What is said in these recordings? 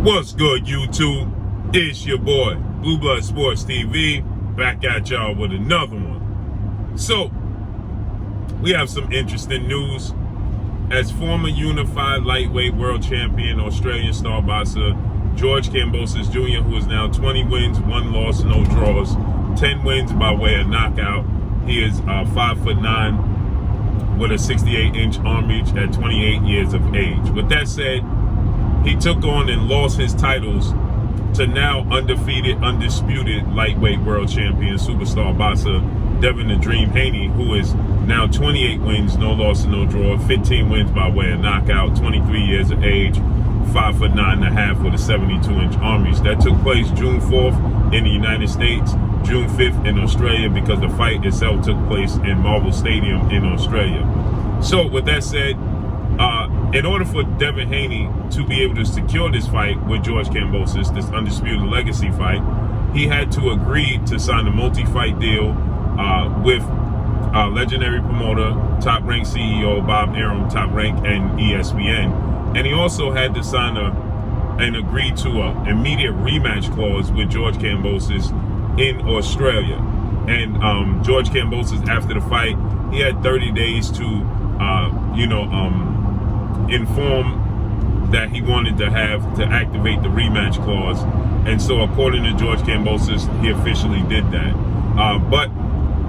What's good, YouTube? It's your boy, Blue Blood Sports TV, back at y'all with another one. So, we have some interesting news. As former unified lightweight world champion, Australian star boxer George Kambosos Jr., who is now 20 wins, 1 loss, no draws, 10 wins by way of knockout. He is 5'9", with a 68-inch arm reach at 28 years of age. With that said, he took on and lost his titles to now undefeated, undisputed lightweight world champion, superstar boxer Devin "The Dream" Haney, who is now 28 wins, no loss and no draw, 15 wins by way of knockout, 23 years of age, 5'9.5" with a 72-inch arm reach. That took place June 4th in the United States, June 5th in Australia, because the fight itself took place in Marvel Stadium in Australia. So with that said, in order for Devin Haney to be able to secure this fight with George Kambosos, this undisputed legacy fight, he had to agree to sign a multi-fight deal with legendary promoter, top-ranked CEO Bob Arum, Top Rank, and ESPN. And he also had to sign and agree to an immediate rematch clause with George Kambosos in Australia. And George Kambosos, after the fight, he had 30 days to, inform that he wanted to activate the rematch clause. And so according to George Kambosos, he officially did that. But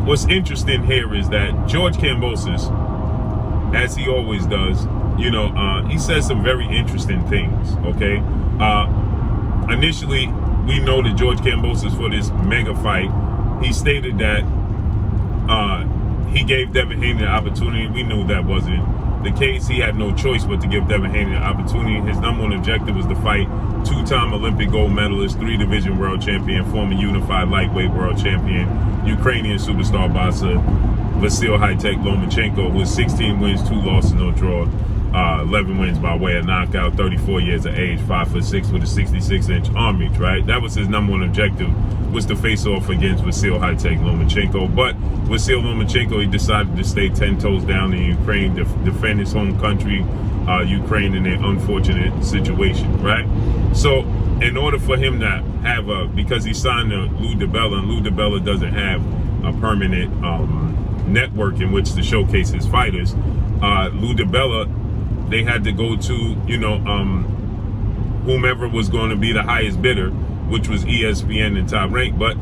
what's interesting here is that George Kambosos, as he always does, he says some very interesting things, okay? Initially, we know that George Kambosos, for this mega fight, he stated that he gave Devin Haney the opportunity. We knew that wasn't the case. He had no choice but to give Devin Haney the opportunity. His number one objective was to fight two-time Olympic gold medalist, 3-division world champion, former unified lightweight world champion, Ukrainian superstar boxer Vasyl Lomachenko, who is 16 wins, 2 losses, no draw, 11 wins by way of knockout, 34 years of age, 5'6" with a 66-inch arm reach, right? That was his number one objective, was to face off against Vasyl Lomachenko. But Vasyl Lomachenko, he decided to stay 10 toes down in Ukraine, defend his home country, Ukraine, in their unfortunate situation, right? So in order for him to have because he signed to Lou DiBella, and Lou DiBella doesn't have a permanent network in which to showcase his fighters, Lou DiBella, they had to go to, whomever was going to be the highest bidder, which was ESPN and Top Rank, but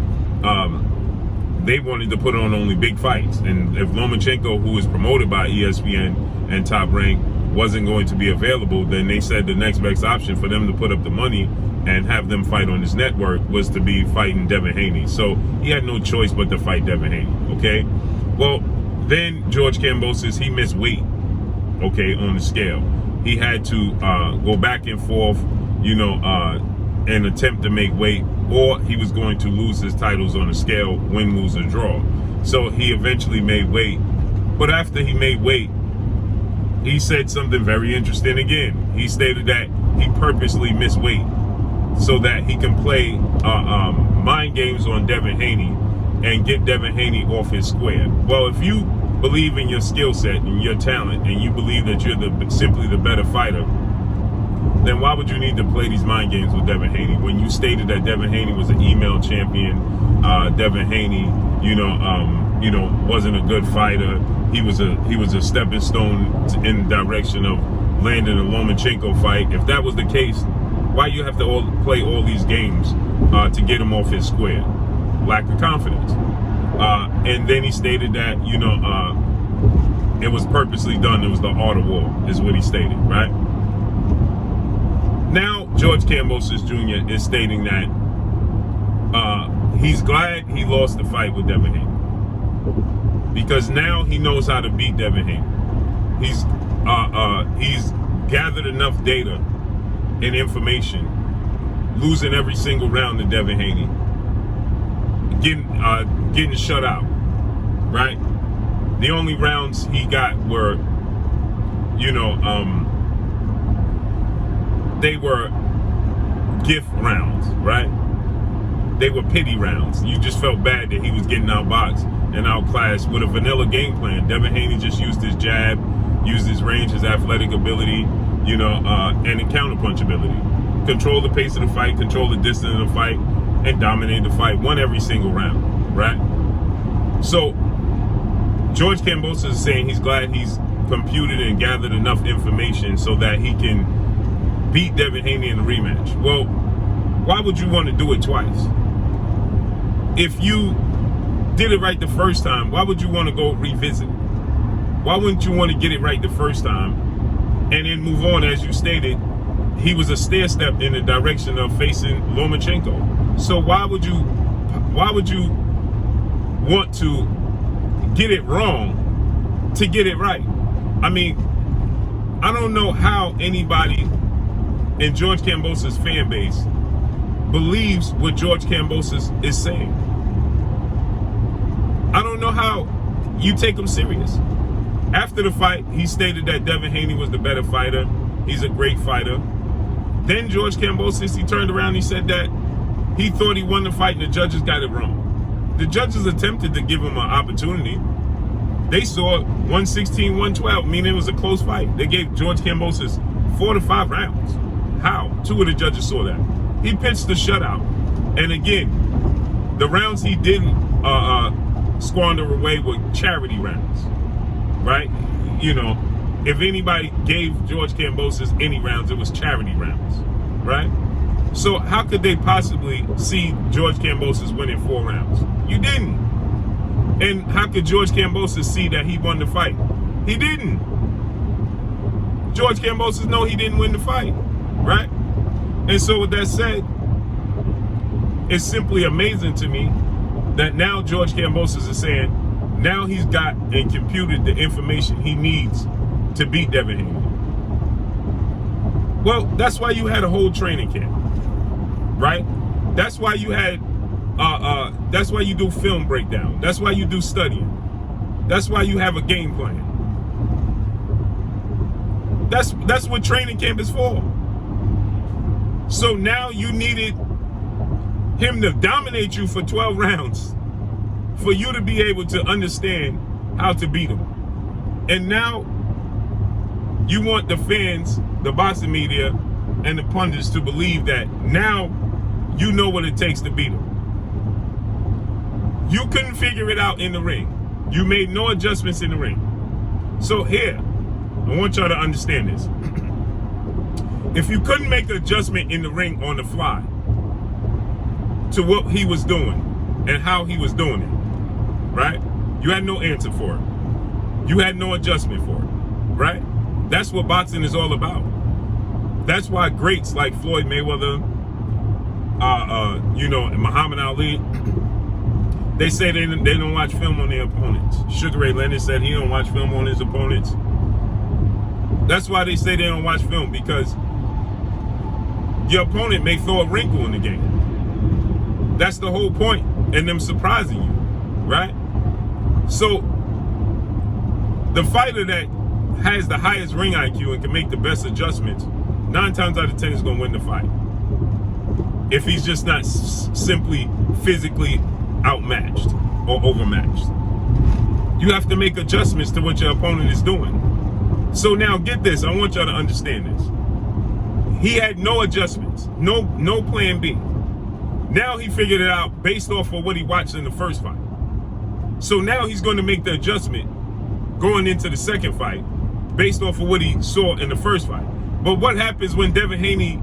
they wanted to put on only big fights. And if Lomachenko, who is promoted by ESPN and Top Rank, wasn't going to be available, then they said the next best option for them to put up the money and have them fight on his network was to be fighting Devin Haney. So he had no choice but to fight Devin Haney, okay? Well, then George Kambosos, he missed weight, okay, on the scale. He had to go back and forth, and attempt to make weight, or he was going to lose his titles on the scale, win, lose, or draw. So he eventually made weight. But after he made weight, he said something very interesting again. He stated that he purposely missed weight so that he can play mind games on Devin Haney and get Devin Haney off his square. Well, if you believe in your skill set and your talent, and you believe that you're simply the better fighter, then why would you need to play these mind games with Devin Haney when you stated that Devin Haney was an email champion? Devin Haney, wasn't a good fighter. He was a stepping stone in the direction of landing a Lomachenko fight. If that was the case, why you have to play all these games to get him off his square? Lack of confidence. And then he stated that it was purposely done. It was the art of war, is what he stated, right? Now, George Kambosos Jr. is stating that he's glad he lost the fight with Devin Haney, because now he knows how to beat Devin Haney. He's gathered enough data and information, losing every single round to Devin Haney, getting shut out, right? The only rounds he got were, they were gift rounds, right? They were pity rounds. You just felt bad that he was getting outboxed and outclassed with a vanilla game plan. Devin Haney just used his jab, used his range, his athletic ability, and the counterpunch ability. control the pace of the fight, control the distance of the fight, and dominate the fight. Won every single round, right? So George Kambosos is saying he's glad he's computed and gathered enough information so that he can beat Devin Haney in the rematch. Well, why would you want to do it twice? If you did it right the first time, why would you want to go revisit? Why wouldn't you want to get it right the first time and then move on? As you stated, he was a stair step in the direction of facing Lomachenko. So why would you want to get it wrong to get it right? I mean, I don't know how anybody in George Kambosos' fan base believes what George Kambosos is saying. I don't know how you take him serious. After the fight, he stated that Devin Haney was the better fighter. He's a great fighter. Then George Kambosos, he turned around and he said that he thought he won the fight and the judges got it wrong. The judges attempted to give him an opportunity. They saw 116-112, meaning it was a close fight. They gave George Kambosos 4 to 5 rounds. How? 2 of the judges saw that. He pitched the shutout. And again, the rounds he didn't squander away were charity rounds, right? You know, if anybody gave George Kambosos any rounds, it was charity rounds, right? So how could they possibly see George Kambosos winning 4 rounds? You didn't. And how could George Kambosos see that he won the fight? He didn't. George Kambosos know he didn't win the fight, right? And so with that said, it's simply amazing to me that now George Kambosos is saying now he's got and computed the information he needs to beat Devin Haney. Well, that's why you had a whole training camp, right? That's why you had that's why you do film breakdown. That's why you do studying. That's why you have a game plan. That's what training camp is for. So now you needed him to dominate you for 12 rounds for you to be able to understand how to beat him. And now you want the fans, the boxing media, and the pundits to believe that now you know what it takes to beat him. You couldn't figure it out in the ring. You made no adjustments in the ring. So here, I want y'all to understand this. If you couldn't make an adjustment in the ring on the fly to what he was doing and how he was doing it, right? You had no answer for it. You had no adjustment for it, right? That's what boxing is all about. That's why greats like Floyd Mayweather, and Muhammad Ali, they say they don't watch film on their opponents. Sugar Ray Leonard said he don't watch film on his opponents. That's why they say they don't watch film, because your opponent may throw a wrinkle in the game. That's the whole point in them surprising you, right? So the fighter that has the highest ring IQ and can make the best adjustments, 9 times out of 10 is going to win the fight. If he's just not simply physically outmatched or overmatched. You have to make adjustments to what your opponent is doing. So now get this, I want y'all to understand this. He had no adjustments, no plan B. Now he figured it out based off of what he watched in the first fight. So now he's going to make the adjustment going into the second fight based off of what he saw in the first fight. But what happens when Devin Haney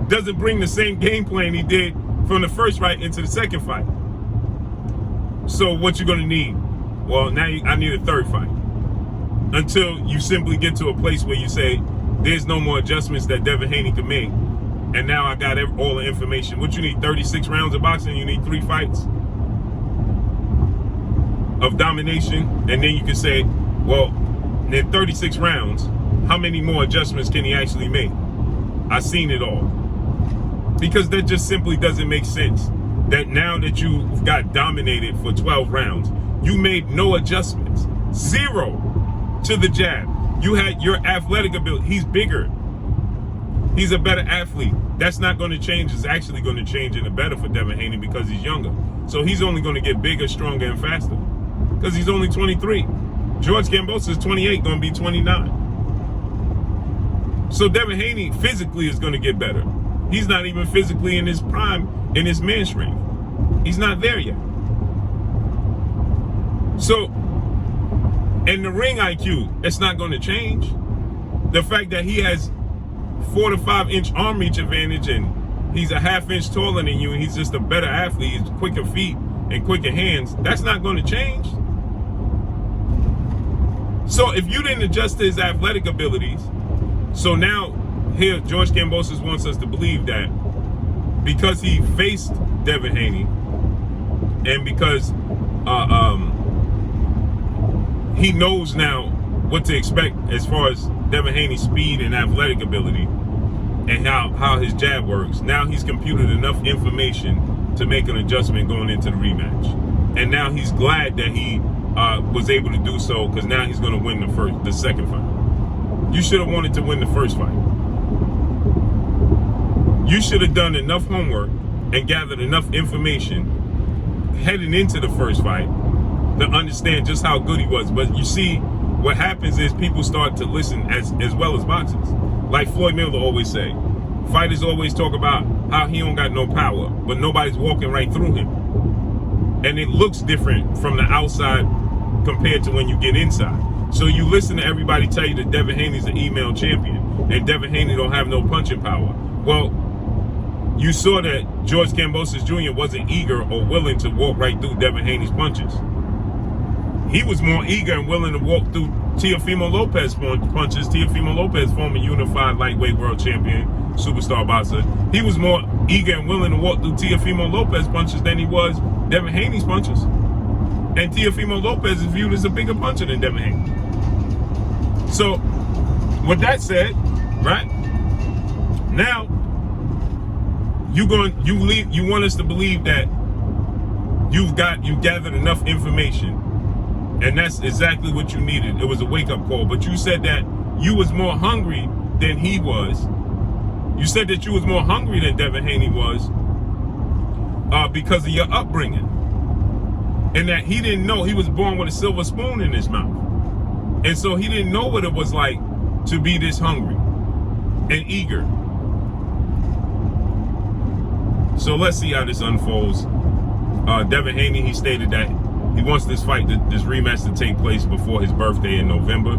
doesn't bring the same game plan he did from the first fight into the second fight? So what you're going to need? Well, now I need a third fight. Until you simply get to a place where you say, there's no more adjustments that Devin Haney can make. And now I got all the information. What you need, 36 rounds of boxing, you need 3 fights of domination. And then you can say, well, in 36 rounds, how many more adjustments can he actually make? I've seen it all. Because that just simply doesn't make sense. That now that you've got dominated for 12 rounds, you made no adjustments. 0 to the jab. You had your athletic ability. He's bigger. He's a better athlete. That's not going to change. It's actually going to change in the better for Devin Haney because he's younger. So he's only going to get bigger, stronger, and faster. Because he's only 23. George Kambosos is 28, going to be 29. So Devin Haney physically is going to get better. He's not even physically in his prime, in his man strength. He's not there yet. So, and the ring IQ, it's not going to change. The fact that he has 4 to 5 inch arm reach advantage and he's a ½ inch taller than you and he's just a better athlete, he's quicker feet and quicker hands, that's not going to change. So if you didn't adjust to his athletic abilities, so now here George Kambosos wants us to believe that because he faced Devin Haney and because he knows now what to expect as far as Devin Haney's speed and athletic ability and how his jab works, now he's computed enough information to make an adjustment going into the rematch. And now he's glad that he was able to do so, because now he's going to win the second fight. You should have wanted to win the first fight. You should have done enough homework and gathered enough information heading into the first fight to understand just how good he was. But you see, what happens is people start to listen as well as boxers. Like Floyd Miller always say, fighters always talk about how he don't got no power, but nobody's walking right through him. And it looks different from the outside compared to when you get inside. So you listen to everybody tell you that Devin Haney's an email champion and Devin Haney don't have no punching power. Well, you saw that George Kambosos Jr. wasn't eager or willing to walk right through Devin Haney's punches. He was more eager and willing to walk through Teofimo Lopez's punches. Teofimo Lopez, former unified lightweight world champion, superstar boxer. He was more eager and willing to walk through Teofimo Lopez's punches than he was Devin Haney's punches. And Teofimo Lopez is viewed as a bigger puncher than Devin Haney. So, with that said, right, now you want us to believe that you gathered enough information, and that's exactly what you needed. It was a wake-up call. But you said that you was more hungry than he was. You said that you was more hungry than Devin Haney was because of your upbringing. And that he didn't know, he was born with a silver spoon in his mouth. And so he didn't know what it was like to be this hungry and eager. So let's see how this unfolds. Devin Haney, he stated that he wants this rematch to take place before his birthday in November.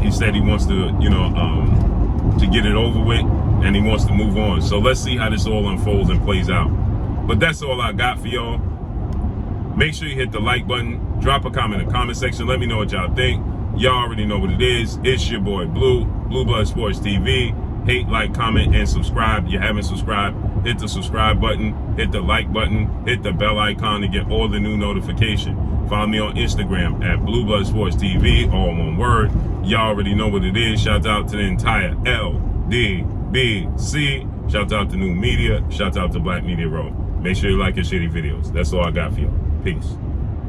He said he wants to, to get it over with, and he wants to move on. So let's see how this all unfolds and plays out. But that's all I got for y'all. Make sure you hit the like button. Drop a comment in the comment section. Let me know what y'all think. Y'all already know what it is. It's your boy Blue Blood Sports TV. Hate, like, comment, and subscribe. If you haven't subscribed, hit the subscribe button, hit the like button, hit the bell icon to get all the new notifications. Follow me on Instagram at Blue Blood Sports TV, all one word. Y'all already know what it is. Shout out to the entire LDBC. Shout out to New Media. Shout out to Black Media Row. Make sure you like your shitty videos. That's all I got for you. Peace.